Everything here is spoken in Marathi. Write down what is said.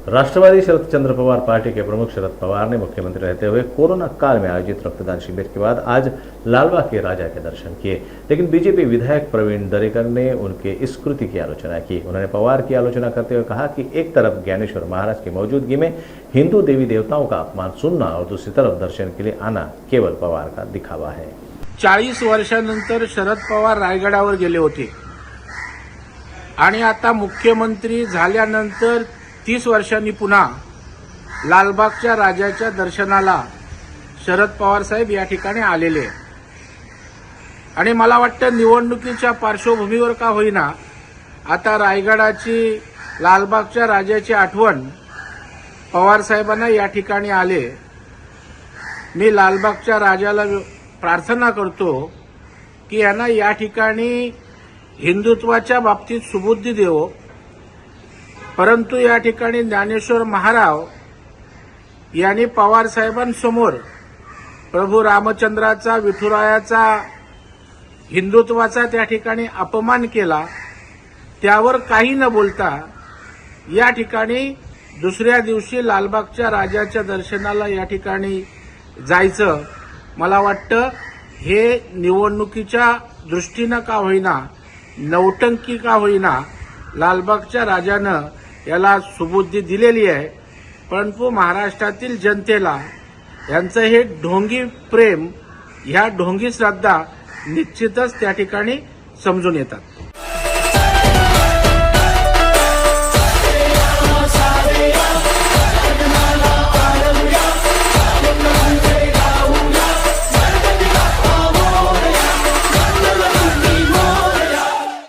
राष्ट्रवादी शरद चंद्र पवार पार्टी के प्रमुख शरद पवार ने मुख्यमंत्री रहते हुए कोरोना काल में आयोजित रक्तदान शिविर के बाद आज लालबाग के राजा के दर्शन किए। लेकिन बीजेपी विधायक प्रवीण दरेकर ने उनके इस कृति की आलोचना की। उन्होंने पवार की आलोचना करते हुए कहा कि एक तरफ ज्ञानेश्वर महाराज की मौजूदगी में हिंदू देवी देवताओं का अपमान सुनना और दूसरी तरफ दर्शन के लिए आना केवल पवार का दिखावा है। 40 वर्षानंतर शरद पवार रायगडावर गेले होते आणि आता मुख्यमंत्री झाल्यानंतर 30 वर्षांनी पुन्हा लालबागच्या राजाच्या दर्शनाला शरद पवार साहेब या ठिकाणी आलेले आणि मला वाटतं निवडणुकीच्या पार्श्वभूमीवर का होईना आता रायगडाची लालबागच्या राजाची आठवण पवार साहेबांना या ठिकाणी आले। मी लालबागच्या राजाला प्रार्थना करतो की यांना या ठिकाणी हिंदुत्वाच्या बाबतीत सुबुद्धी देवो, परंतु या ठिकाणी ज्ञानेश्वर महाराज यांनी पवार साहेबांसमोर प्रभू रामचंद्राचा विठुरायाचा हिंदुत्वाचा त्या ठिकाणी अपमान केला। त्यावर काही न बोलता या ठिकाणी दुसऱ्या दिवशी लालबागच्या राजाच्या दर्शनाला या ठिकाणी जायचं, मला वाटतं हे निवडणुकीच्या दृष्टीनं का होईना, नौटंकी का होईना, लालबागच्या राजानं याला सुबुद्धी दिलेली आहे। परंतु महाराष्ट्रातील जनतेला यांचं हे ढोंगी प्रेम, ह्या ढोंगी श्रद्धा निश्चितच त्या ठिकाणी समजून येतात।